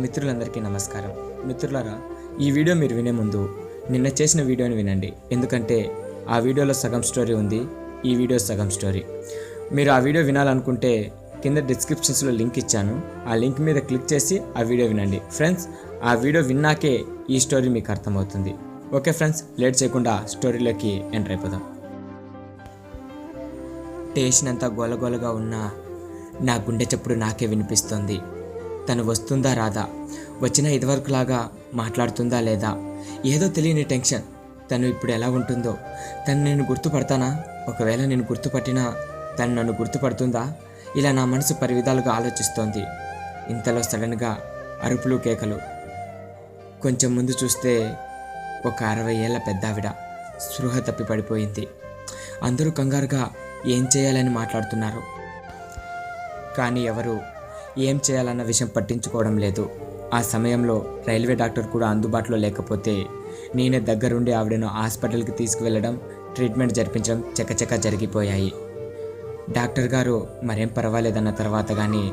మిత్రులందరికీ నమస్కారం. మిత్రులారా, ఈ వీడియో మీరు వినే ముందు నిన్న చేసిన వీడియోని వినండి. ఎందుకంటే ఆ వీడియోలో సగం స్టోరీ ఉంది, ఈ వీడియో సగం స్టోరీ. మీరు ఆ వీడియో వినాలనుకుంటే కింద డిస్క్రిప్షన్స్లో లింక్ ఇచ్చాను, ఆ లింక్ మీద క్లిక్ చేసి ఆ వీడియో వినండి. ఫ్రెండ్స్, ఆ వీడియో విన్నాకే ఈ స్టోరీ మీకు అర్థమవుతుంది. ఓకే ఫ్రెండ్స్, లేట్ చేయకుండా స్టోరీలోకి ఎంటర్ అయిపోదాం. స్టేషన్ అంతా గోలగోలగా ఉన్నా నా గుండె చప్పుడు నాకే వినిపిస్తోంది. తను వస్తుందా రాదా, వచ్చినా ఇదివరకులాగా మాట్లాడుతుందా లేదా, ఏదో తెలియని టెన్షన్. తను ఇప్పుడు ఎలా ఉంటుందో, తను నేను గుర్తుపడతానా, ఒకవేళ నేను గుర్తుపట్టినా తను నన్ను గుర్తుపడుతుందా, ఇలా నా మనసు పరివిధాలుగా ఆలోచిస్తోంది. ఇంతలో సడన్గా అరుపులు కేకలు. కొంచెం ముందు చూస్తే ఒక 60 ఏళ్ల పెద్దావిడ స్పృహ తప్పి పడిపోయింది. అందరూ కంగారుగా ఏం చేయాలని మాట్లాడుతున్నారు, కానీ ఎవరు ఏం చేయాలన్న విషయం పట్టించుకోవడం లేదు. ఆ సమయంలో రైల్వే డాక్టర్ కూడా అందుబాటులో లేకపోతే నేనే దగ్గరుండి ఆవిడను హాస్పిటల్కి తీసుకువెళ్ళడం, ట్రీట్మెంట్ జరిపించడం చకచకా జరిగిపోయాయి. డాక్టర్ గారు మరేం పర్వాలేదన్న తర్వాత కానీ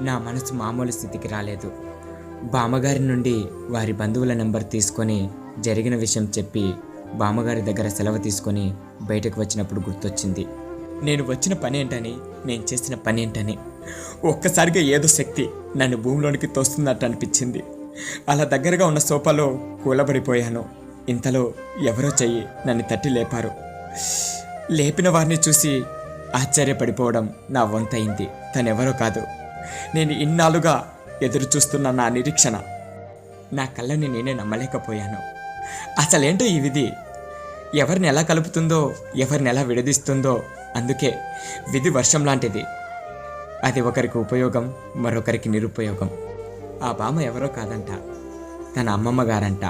నా మనసు మామూలు స్థితికి రాలేదు. బామ్మగారి నుండి వారి బంధువుల నెంబర్ తీసుకొని జరిగిన విషయం చెప్పి బామ్మగారి దగ్గర సెలవు తీసుకొని బయటకు వచ్చినప్పుడు గుర్తొచ్చింది నేను వచ్చిన పని ఏంటని, నేను చేసిన పని ఏంటని. ఒక్కసారిగా ఏదో శక్తి నన్ను భూమిలోనికి తోస్తున్నట్టు అనిపించింది. అలా దగ్గరగా ఉన్న సోఫాలో కూలబడిపోయాను. ఇంతలో ఎవరో చెయ్యి నన్ను తట్టి లేపారు. లేపిన వారిని చూసి ఆశ్చర్యపడిపోవడం నా వంతయింది. తనెవరో కాదు, నేను ఇన్నాళ్ళుగా ఎదురు చూస్తున్న నా నిరీక్షణ. నా కళ్ళని నేనే నమ్మలేకపోయాను. అసలేంటో ఈ విధి ఎవరిని ఎలా కలుపుతుందో, ఎవరిని ఎలా విడదీస్తుందో. అందుకే విధి వర్షం లాంటిది. అది ఒకరికి ఉపయోగం, మరొకరికి నిరుపయోగం. ఆ బామ్మ ఎవరో కాదంట, తన అమ్మమ్మ గారంట.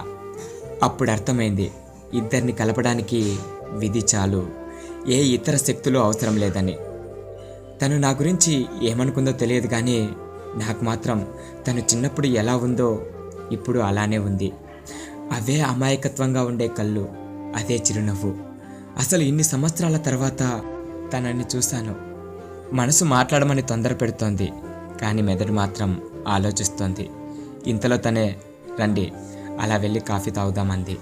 అప్పుడు అర్థమైంది ఇద్దరిని కలపడానికి విధి చాలు, ఏ ఇతర శక్తులు అవసరం లేదని. తను నా గురించి ఏమనుకుందో తెలియదు, కానీ నాకు మాత్రం తను చిన్నప్పుడు ఎలా ఉందో ఇప్పుడు అలానే ఉంది. అవే అమాయకత్వంగా ఉండే కళ్ళు, అదే చిరునవ్వు. అసలు ఇన్ని సంవత్సరాల తర్వాత తనని చూశాను. మనసు మాట్లాడమని తొందర పెడుతోంది, కానీ మెదడు మాత్రం ఆలోచిస్తోంది. ఇంతలో తనే రండి అలా వెళ్ళి కాఫీ తాగుదామంది.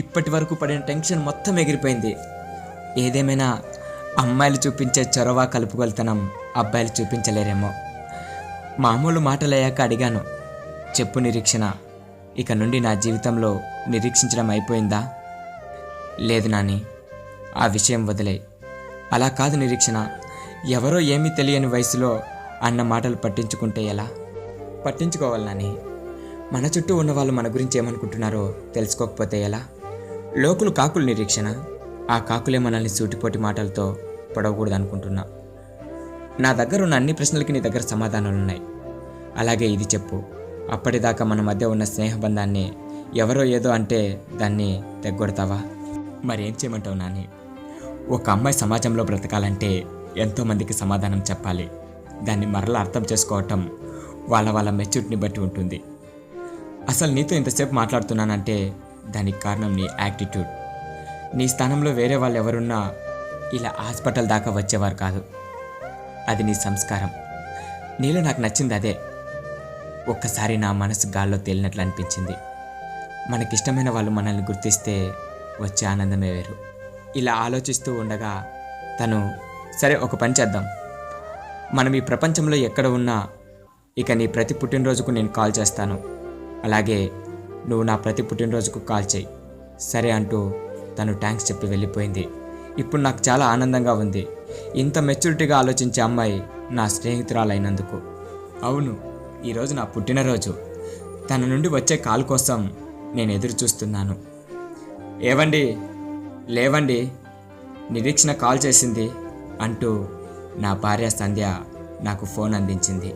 ఇప్పటి వరకు పడిన టెన్షన్ మొత్తం ఎగిరిపోయింది. ఏదేమైనా అమ్మాయిలు చూపించే చొరవ, కలుపుగొలుతనం అబ్బాయిలు చూపించలేరేమో. మామూలు మాటలయ్యాక అడిగాను, చెప్పు నిరీక్షణ, ఇక నుండి నా జీవితంలో నిరీక్షించడం అయిపోయిందా? లేదు నాని, ఆ విషయం వదిలే. అలా కాదు నిరీక్షణ, ఎవరో ఏమీ తెలియని వయసులో అన్న మాటలు పట్టించుకుంటే ఎలా? పట్టించుకోవాలి నాని. మన చుట్టూ ఉన్న వాళ్ళు మన గురించి ఏమనుకుంటున్నారో తెలుసుకోకపోతే ఎలా? లోకులు కాకులు నిరీక్షణ, ఆ కాకులే మనల్ని సూటిపోటి మాటలతో పొడవకూడదు అనుకుంటున్నా. నా దగ్గర ఉన్న అన్ని ప్రశ్నలకి నీ దగ్గర సమాధానాలున్నాయి. అలాగే ఇది చెప్పు, అప్పటిదాకా మన మధ్య ఉన్న స్నేహబంధాన్ని ఎవరో ఏదో అంటే దాన్ని తెగ్గొడతావా? మరేం చేయమంటావు నాని? ఒక అమ్మాయి సమాజంలో బ్రతకాలంటే ఎంతోమందికి సమాధానం చెప్పాలి. దాన్ని మరలా అర్థం చేసుకోవటం వాళ్ళ మెచ్యూరిటీని బట్టి ఉంటుంది. అసలు నీతో ఇంతసేపు మాట్లాడుతున్నానంటే దానికి కారణం నీ యాటిట్యూడ్. నీ స్థానంలో వేరే వాళ్ళు ఎవరున్నా ఇలా హాస్పిటల్ దాకా వచ్చేవారు కాదు. అది నీ సంస్కారం. నీలో నాకు నచ్చింది అదే. ఒక్కసారి నా మనసు గాల్లో తేలినట్లు అనిపించింది. మనకిష్టమైన వాళ్ళు మనల్ని గుర్తిస్తే వచ్చే ఆనందమే వేరు. ఇలా ఆలోచిస్తూ ఉండగా తను, సరే ఒక పని చేద్దాం, మనం ఈ ప్రపంచంలో ఎక్కడ ఉన్నా ఇక నీ ప్రతి పుట్టినరోజుకు నేను కాల్ చేస్తాను, అలాగే నువ్వు నా ప్రతి పుట్టినరోజుకు కాల్ చేయి, సరే అంటూ తను థ్యాంక్స్ చెప్పి వెళ్ళిపోయింది. ఇప్పుడు నాకు చాలా ఆనందంగా ఉంది, ఇంత మెచ్యూరిటీగా ఆలోచించే అమ్మాయి నా స్నేహితురాలైనందుకు. అవును, ఈరోజు నా పుట్టినరోజు. తన నుండి వచ్చే కాల్ కోసం నేను ఎదురు చూస్తున్నాను. ఏవండి, లేవండి, నిరీక్షణ కాల్ చేసింది అంటూ నా భార్య సంధ్య నాకు ఫోన్ అందించింది.